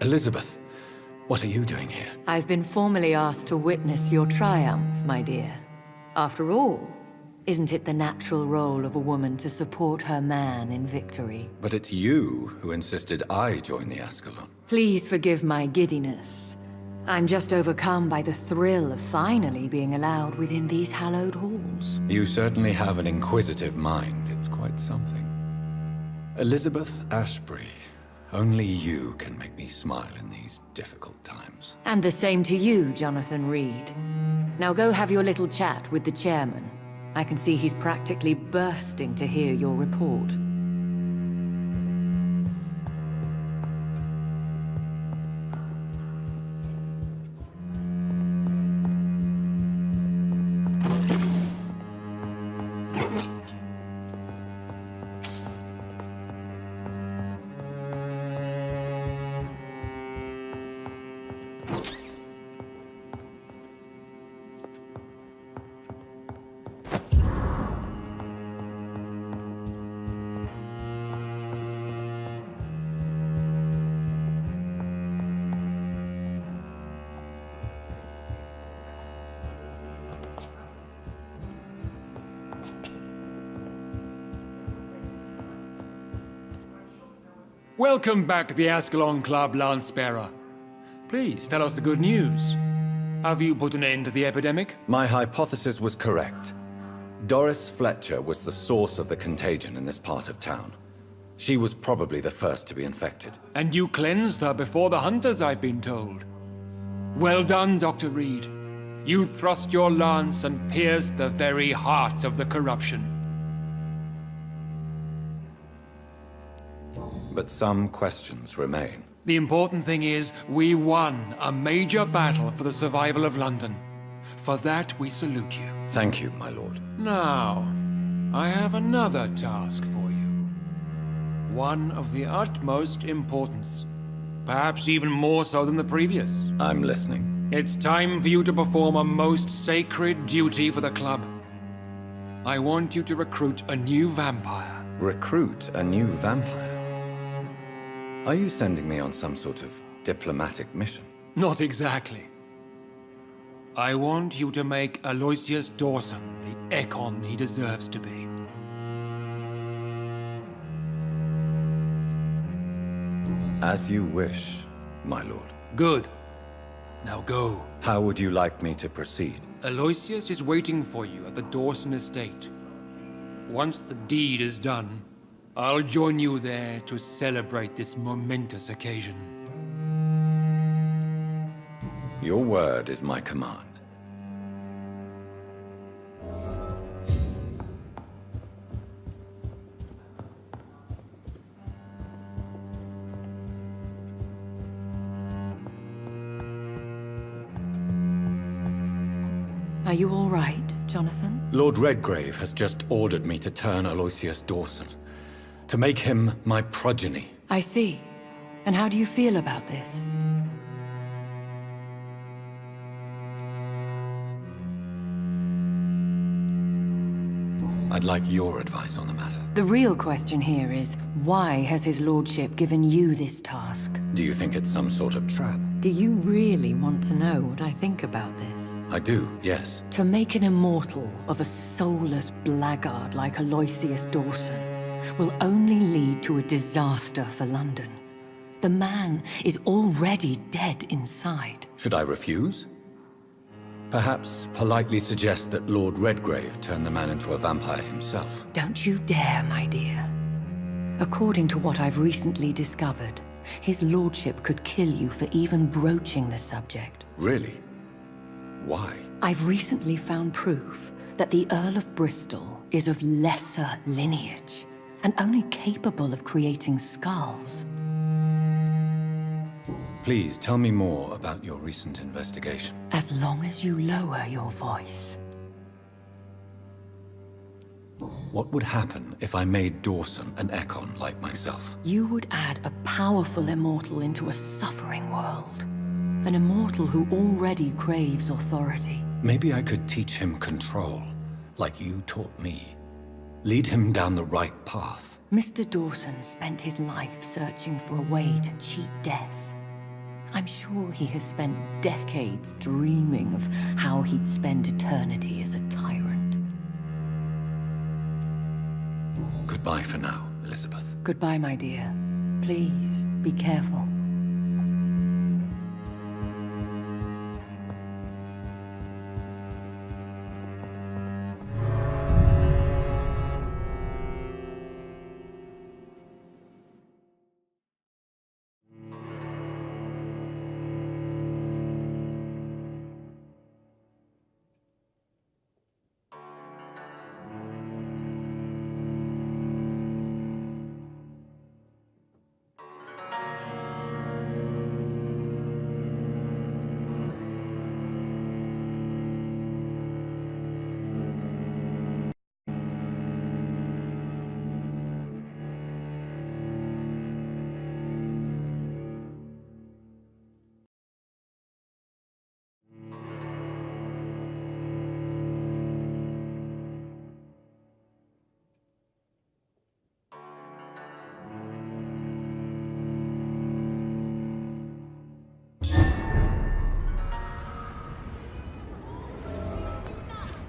Elizabeth, what are you doing here? I've been formally asked to witness your triumph, my dear. After all, isn't it the natural role of a woman to support her man in victory? But it's you who insisted I join the Ascalon. Please forgive my giddiness. I'm just overcome by the thrill of finally being allowed within these hallowed halls. You certainly have an inquisitive mind. It's quite something. Elizabeth Ashbury, only you can make me smile in these difficult times. And the same to you, Jonathan Reed. Now go have your little chat with the chairman. I can see he's practically bursting to hear your report. Welcome back to the Ascalon Club, Lance-Bearer. Please, tell us the good news. Have you put an end to the epidemic? My hypothesis was correct. Doris Fletcher was the source of the contagion in this part of town. She was probably the first to be infected. And you cleansed her before the hunters, I've been told. Well done, Dr. Reed. You thrust your lance and pierced the very heart of the corruption. But some questions remain. The important thing is, we won a major battle for the survival of London. For that, we salute you. Thank you, my lord. Now, I have another task for you. One of the utmost importance. Perhaps even more so than the previous. I'm listening. It's time for you to perform a most sacred duty for the club. I want you to recruit a new vampire. Recruit a new vampire? Are you sending me on some sort of diplomatic mission? Not exactly. I want you to make Aloysius Dawson the Ekon he deserves to be. As you wish, my lord. Good. Now go. How would you like me to proceed? Aloysius is waiting for you at the Dawson estate. Once the deed is done, I'll join you there to celebrate this momentous occasion. Your word is my command. Are you all right, Jonathan? Lord Redgrave has just ordered me to turn Aloysius Dawson. To make him my progeny. I see. And how do you feel about this? I'd like your advice on the matter. The real question here is, why has his lordship given you this task? Do you think it's some sort of trap? Do you really want to know what I think about this? I do, yes. To make an immortal of a soulless blackguard like Aloysius Dawson will only lead to a disaster for London. The man is already dead inside. Should I refuse? Perhaps politely suggest that Lord Redgrave turn the man into a vampire himself. Don't you dare, my dear. According to what I've recently discovered, his lordship could kill you for even broaching the subject. Really? Why? I've recently found proof that the Earl of Bristol is of lesser lineage and only capable of creating skulls. Please tell me more about your recent investigation. As long as you lower your voice. What would happen if I made Dawson an Ekon like myself? You would add a powerful immortal into a suffering world. An immortal who already craves authority. Maybe I could teach him control, like you taught me. Lead him down the right path. Mr. Dawson spent his life searching for a way to cheat death. I'm sure he has spent decades dreaming of how he'd spend eternity as a tyrant. Goodbye for now, Elizabeth. Goodbye, my dear. Please, be careful.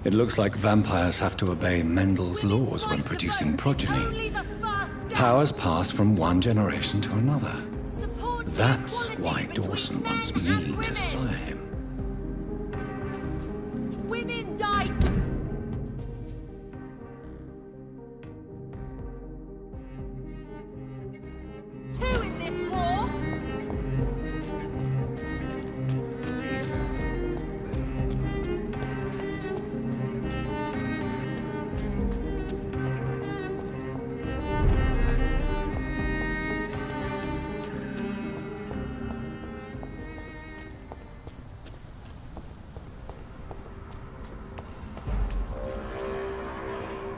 It looks like vampires have to obey Mendel's laws when producing progeny. Powers pass from one generation to another. That's why Dawson wants me to sire him. Women die. Two in this war.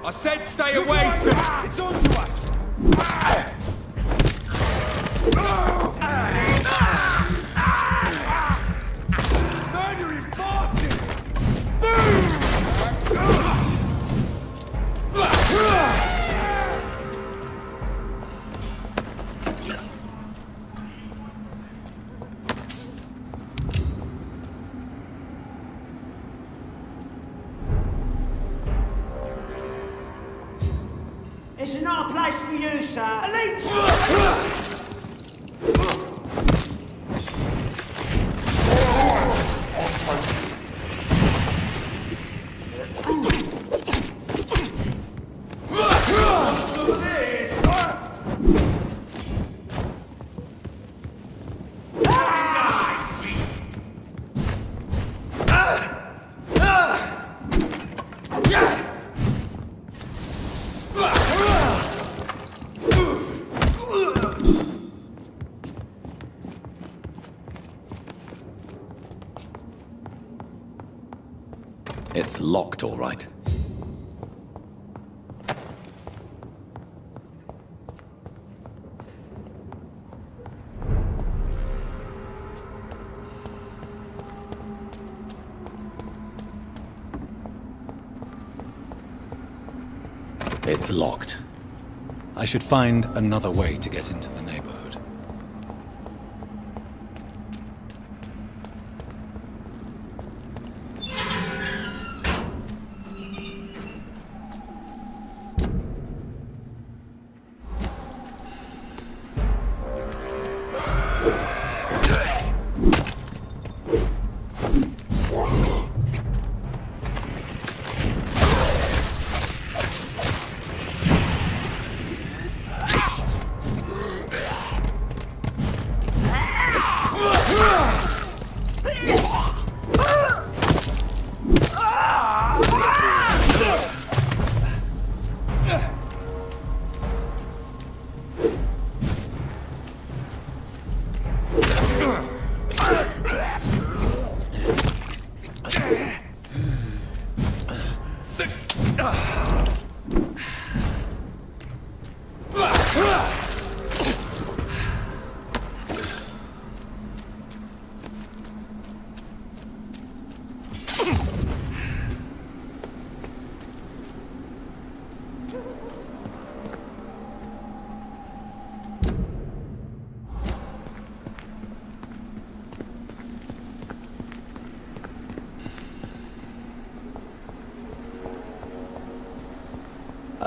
I said stay away, sir! It's on to us! Murdering bastard! It's not a place for you, sir. A leech! It's locked, all right. It's locked. I should find another way to get into the neighborhood.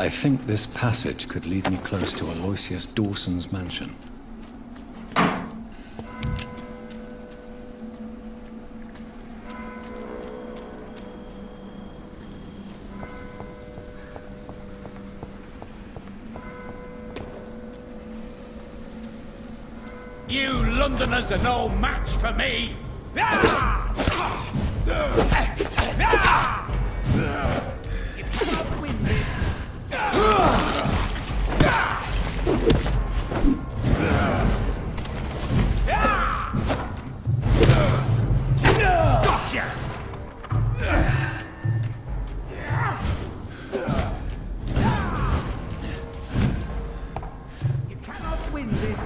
I think this passage could lead me close to Aloysius Dawson's mansion. You Londoners are no match for me! Gotcha! You cannot win this!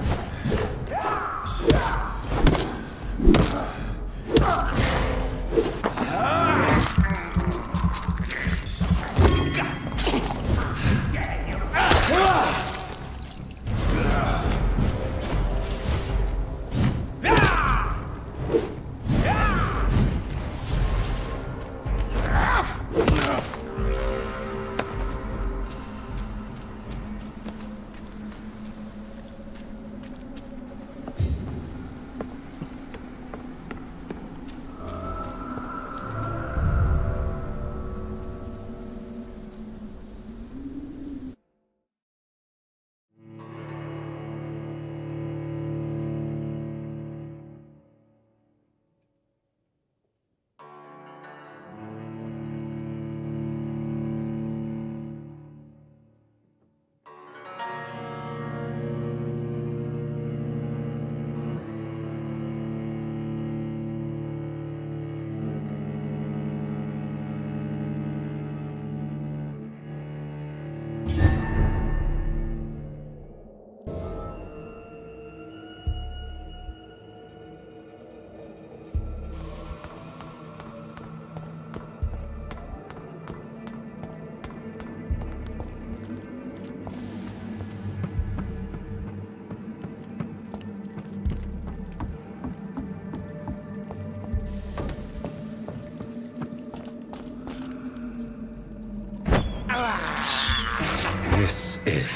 This is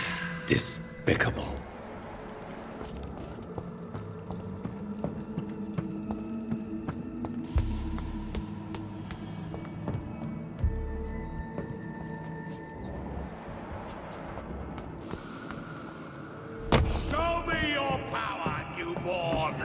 despicable. Show me your power, newborn!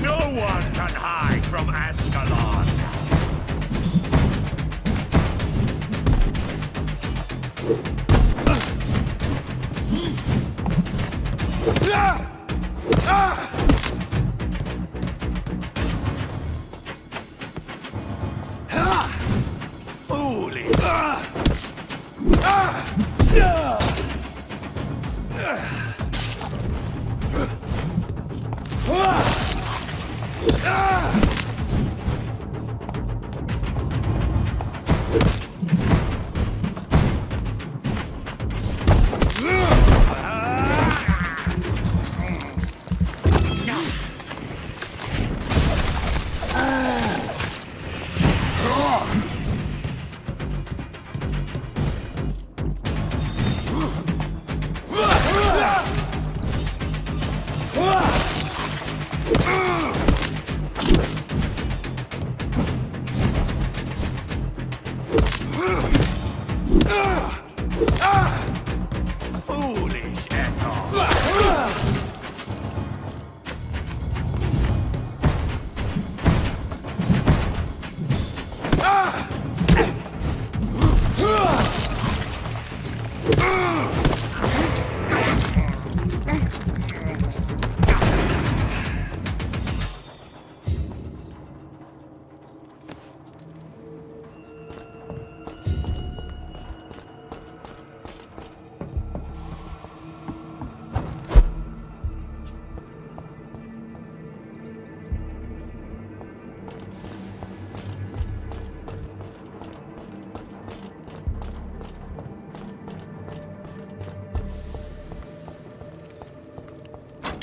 No one can hide from Ascalon! Foolish!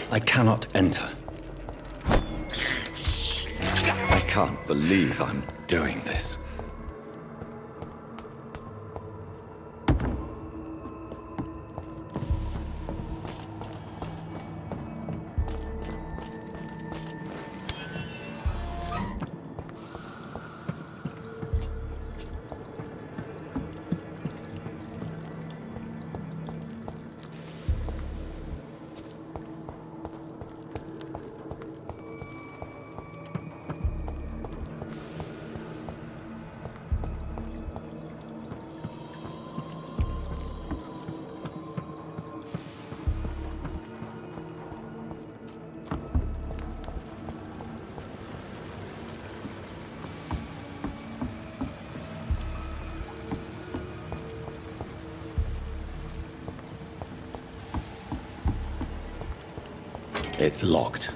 I cannot enter. I can't believe I'm doing this. It's locked.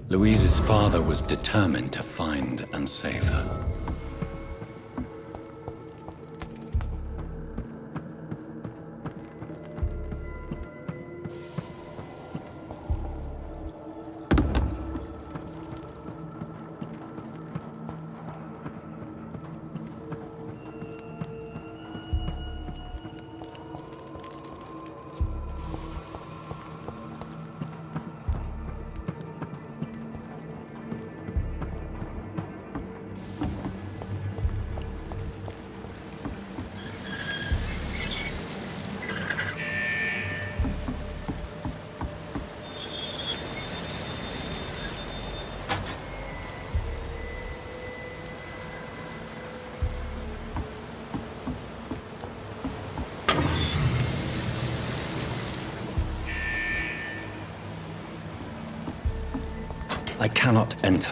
Louise's father was determined to find and save her. I cannot enter.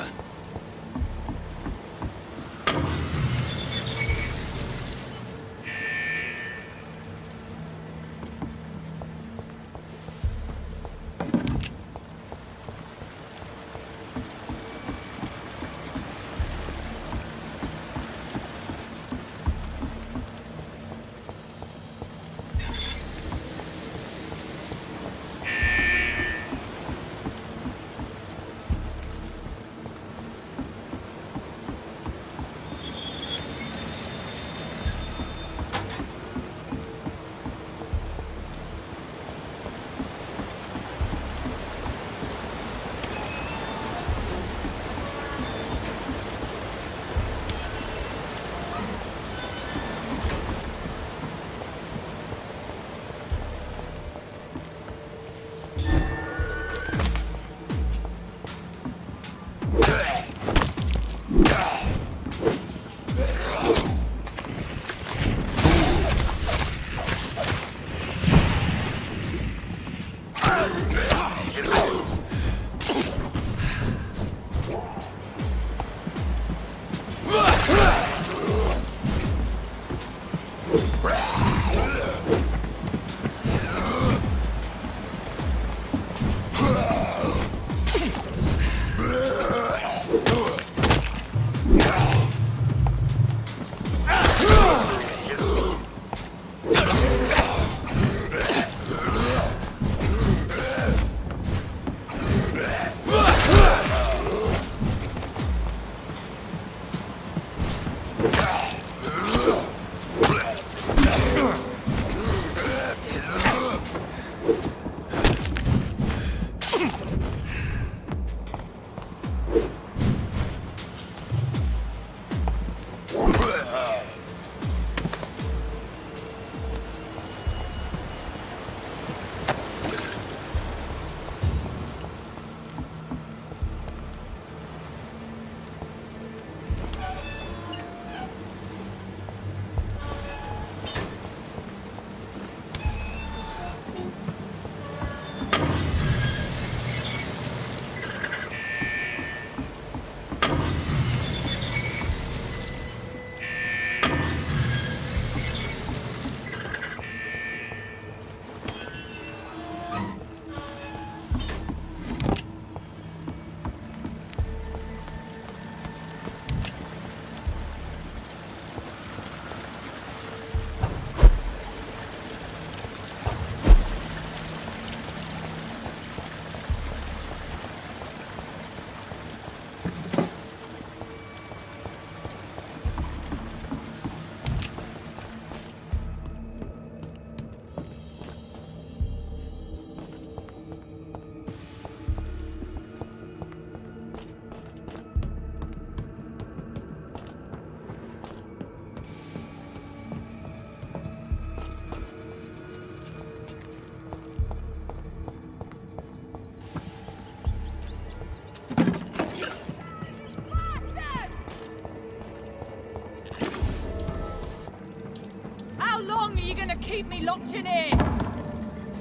keep me locked in here?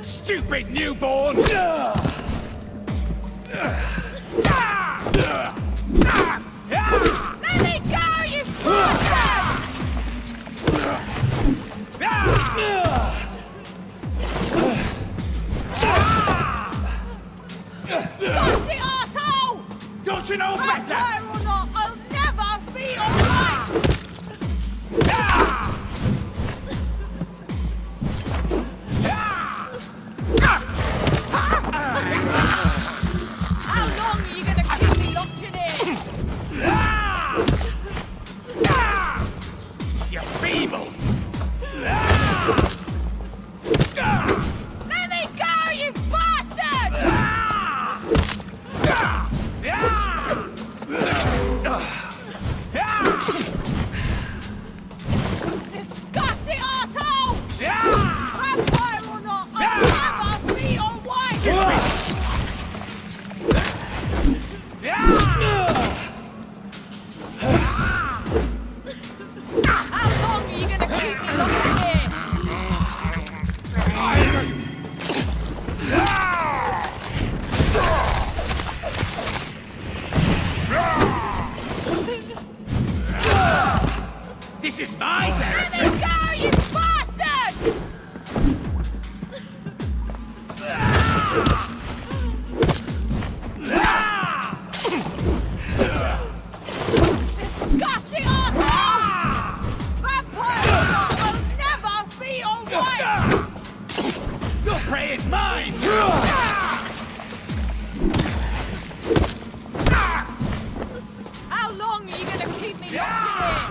Stupid newborn! Let me go, you bastard! Disgusting asshole! Don't you know better? Vampire or not, I'll never be alright! How long are you gonna keep me locked in here? You're feeble! Let me go, you bastard! Disgusting asshole! Vampire or not, I'll never be your wife! How long are you gonna keep me locked in here? This is my Let territory! me go, you bastard! Disgusting asshole! Vampire or not, I'll never be your wife! Your prey is mine! How long are you gonna keep me locked in here?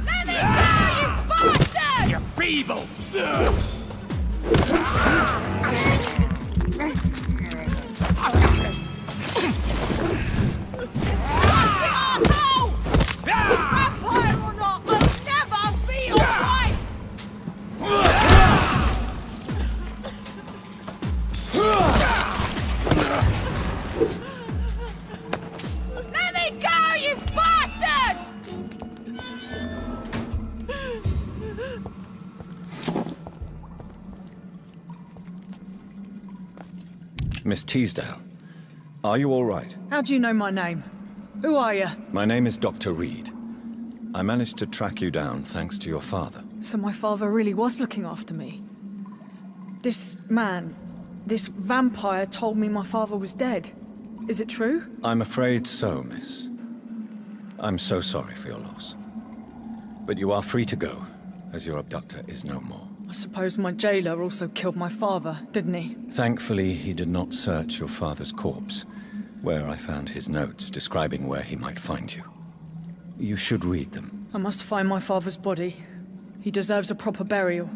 Let me go, you bastard! You're feeble! Disgusting asshole! Vampire or not, I'll never be your wife! Let me go, you bastard! Miss Teasdale, are you all right? How do you know my name? Who are you? My name is Dr. Reed. I managed to track you down thanks to your father. So my father really was looking after me. This man, this vampire told me my father was dead. Is it true? I'm afraid so, miss. I'm so sorry for your loss. But you are free to go, as your abductor is no more. I suppose my jailer also killed my father, didn't he? Thankfully, he did not search your father's corpse, where I found his notes describing where he might find you. You should read them. I must find my father's body. He deserves a proper burial.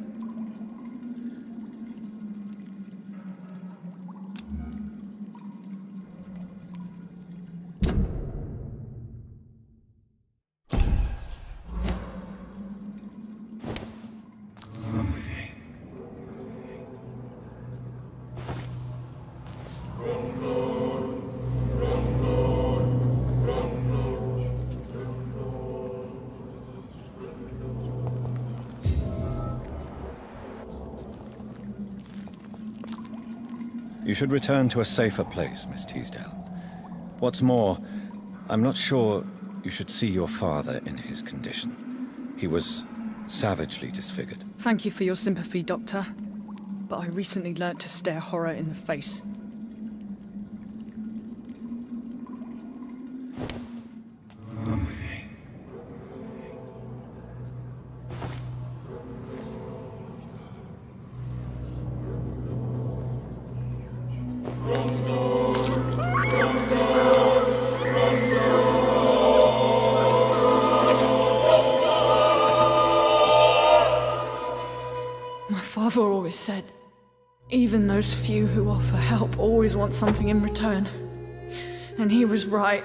You should return to a safer place, Miss Teasdale. What's more, I'm not sure you should see your father in his condition. He was savagely disfigured. Thank you for your sympathy, Doctor. But I recently learnt to stare horror in the face. My father always said, even those few who offer help always want something in return. And he was right.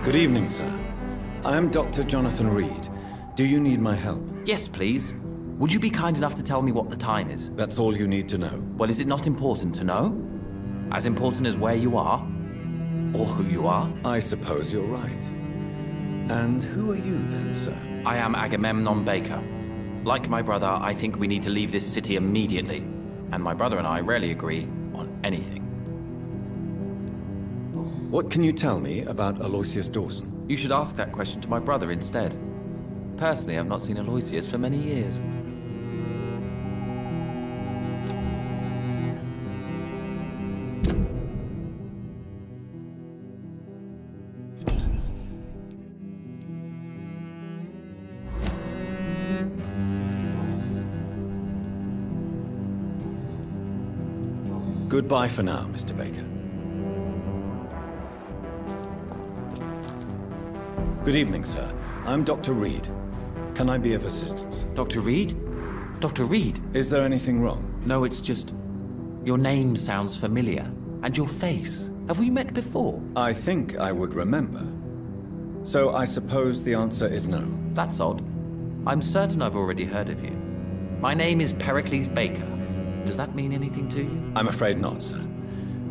Good evening, sir. I am Dr. Jonathan Reed. Do you need my help? Yes, please. Would you be kind enough to tell me what the time is? That's all you need to know. Well, is it not important to know? As important as where you are? Or who you are? I suppose you're right. And who are you then, sir? I am Agamemnon Baker. Like my brother, I think we need to leave this city immediately. And my brother and I rarely agree on anything. What can you tell me about Aloysius Dawson? You should ask that question to my brother instead. Personally, I've not seen Aloysius for many years. Goodbye for now, Mr. Baker. Good evening, sir. I'm Dr. Reed. Can I be of assistance? Dr. Reed? Dr. Reed? Is there anything wrong? No, it's just... your name sounds familiar. And your face. Have we met before? I think I would remember. So I suppose the answer is no. That's odd. I'm certain I've already heard of you. My name is Pericles Baker. Does that mean anything to you? I'm afraid not, sir.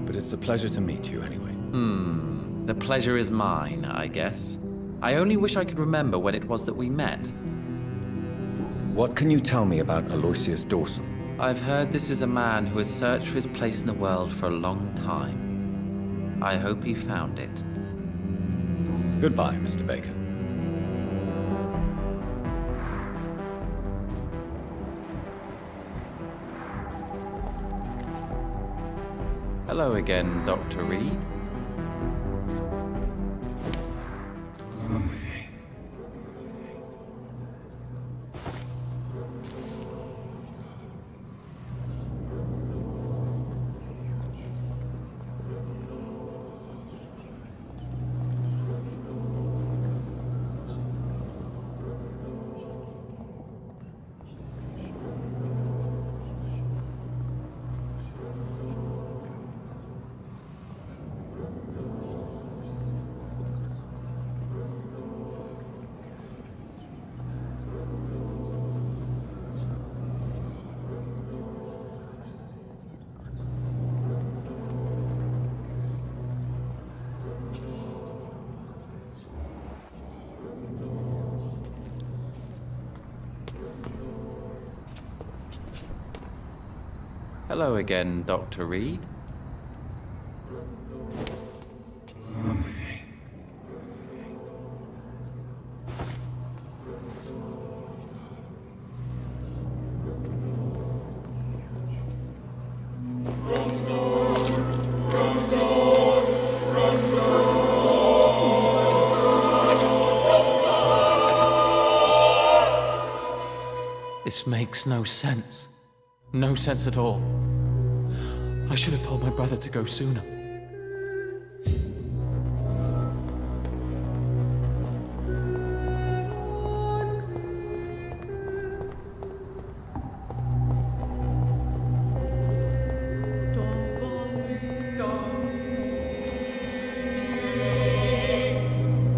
But it's a pleasure to meet you anyway. The pleasure is mine, I guess. I only wish I could remember when it was that we met. What can you tell me about Aloysius Dawson? I've heard this is a man who has searched for his place in the world for a long time. I hope he found it. Goodbye, Mr. Baker. Hello again, Dr. Reed. Hello again, Dr. Reed. This makes no sense. No sense at all. I should have told my brother to go sooner.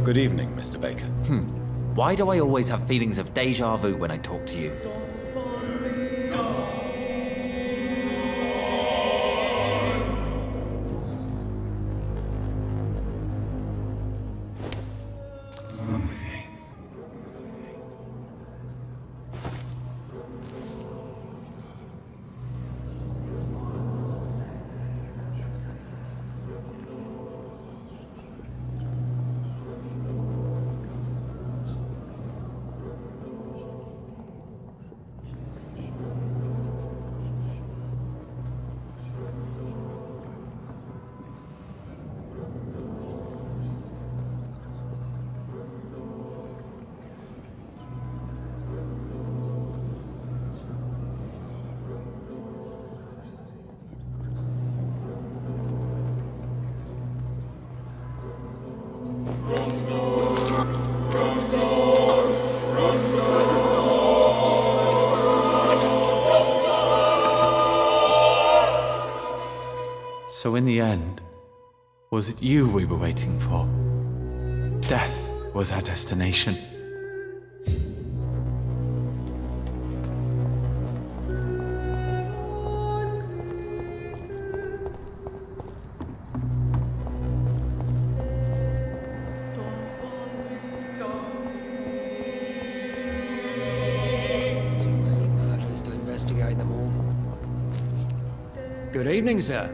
Good evening, Mr. Baker. Why do I always have feelings of déjà vu when I talk to you? So in the end, was it you we were waiting for? Death was our destination. Too many murders to investigate them all. Good evening, sir.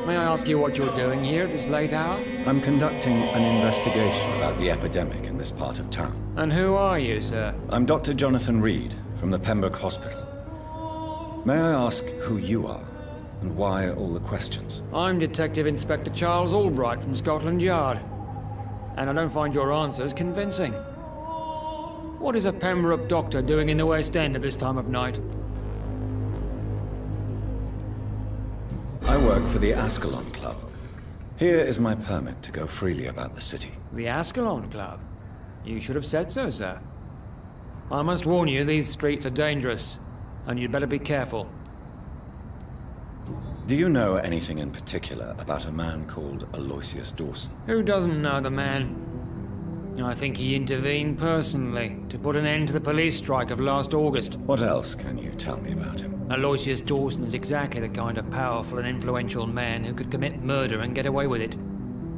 May I ask you what you're doing here at this late hour? I'm conducting an investigation about the epidemic in this part of town. And who are you, sir? I'm Dr. Jonathan Reed from the Pembroke Hospital. May I ask who you are and why all the questions? I'm Detective Inspector Charles Albright from Scotland Yard. And I don't find your answers convincing. What is a Pembroke doctor doing in the West End at this time of night? I work for the Ascalon Club. Here is my permit to go freely about the city. The Ascalon Club? You should have said so, sir. I must warn you, these streets are dangerous, and you'd better be careful. Do you know anything in particular about a man called Aloysius Dawson? Who doesn't know the man? I think he intervened personally to put an end to the police strike of last August. What else can you tell me about him? Aloysius Dawson is exactly the kind of powerful and influential man who could commit murder and get away with it,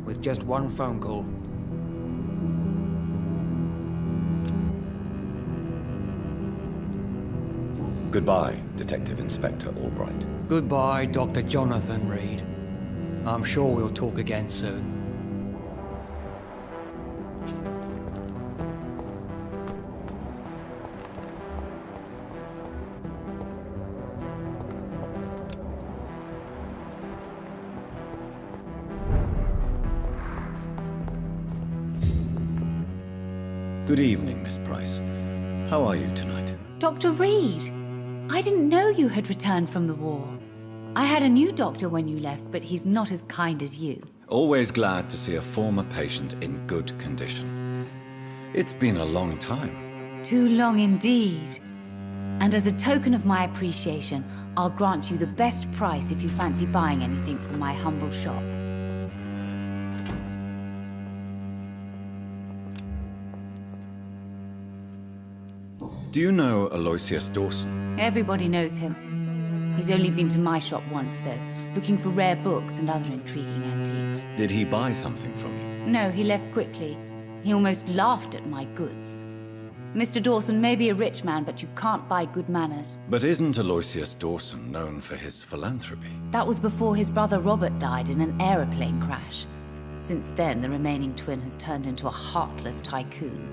with just one phone call. Goodbye, Detective Inspector Albright. Goodbye, Dr. Jonathan Reed. I'm sure we'll talk again soon. Good evening, Miss Price. How are you tonight? Dr. Reed, I didn't know you had returned from the war. I had a new doctor when you left, but he's not as kind as you. Always glad to see a former patient in good condition. It's been a long time. Too long indeed. And as a token of my appreciation, I'll grant you the best price if you fancy buying anything from my humble shop. Do you know Aloysius Dawson? Everybody knows him. He's only been to my shop once, though, looking for rare books and other intriguing antiques. Did he buy something from you? No, he left quickly. He almost laughed at my goods. Mr. Dawson may be a rich man, but you can't buy good manners. But isn't Aloysius Dawson known for his philanthropy? That was before his brother Robert died in an aeroplane crash. Since then, the remaining twin has turned into a heartless tycoon.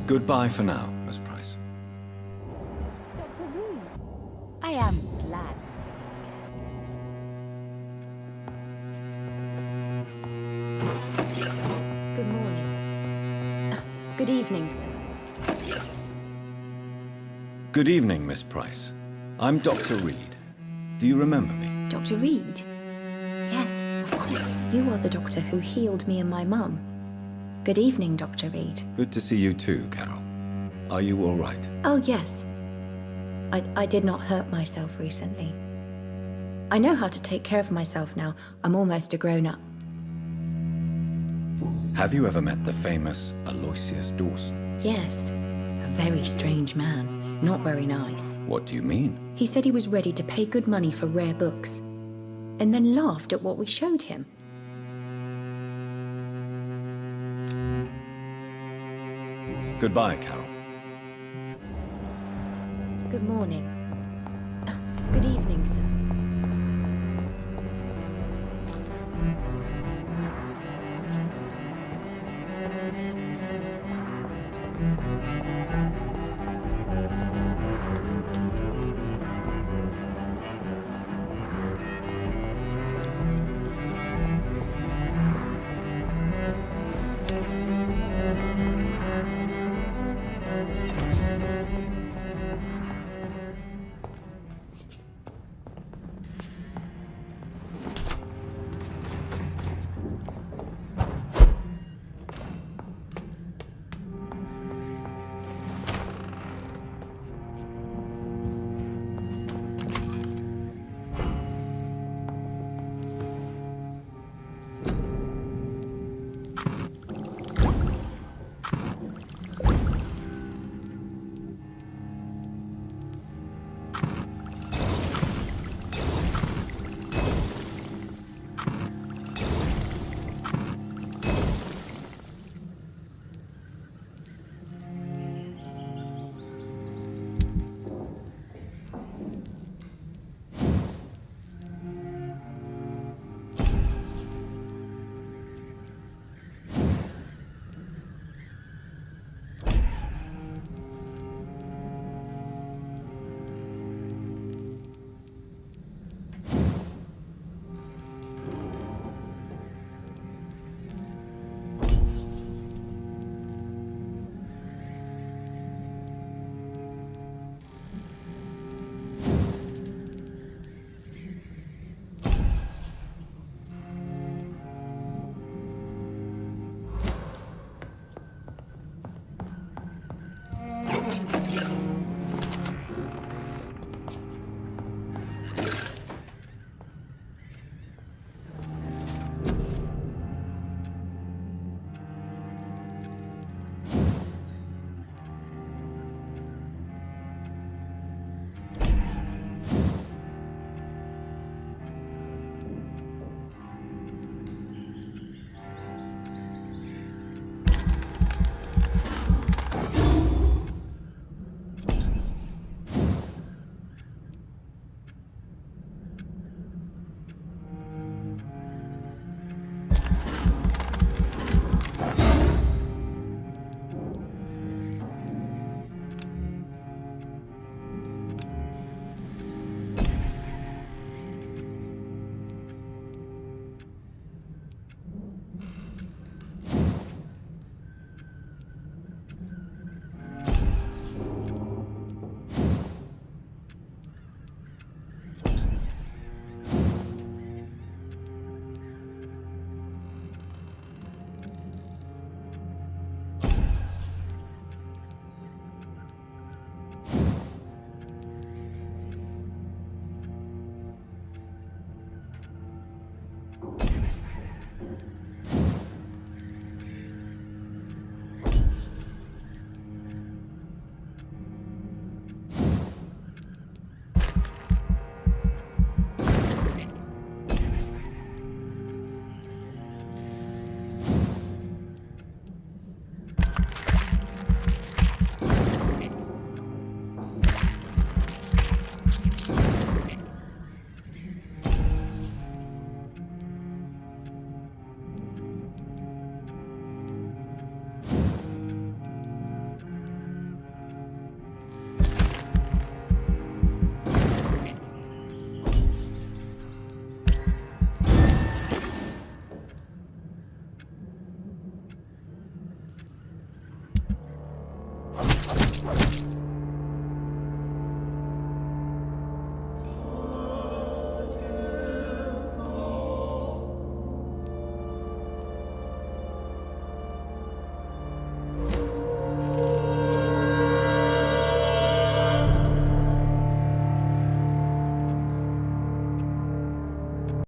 Goodbye for now, Miss Price. I am glad. Good morning. Good evening, sir. Good evening, Miss Price. I'm Dr. Reed. Do you remember me? Dr. Reed? Yes, of course. You are the doctor who healed me and my mum. Good evening, Dr. Reed. Good to see you too, Carol. Are you all right? Oh, yes. I did not hurt myself recently. I know how to take care of myself now. I'm almost a grown-up. Have you ever met the famous Aloysius Dawson? Yes. A very strange man. Not very nice. What do you mean? He said he was ready to pay good money for rare books, and then laughed at what we showed him. Goodbye, Carol. Good morning. Good evening, sir.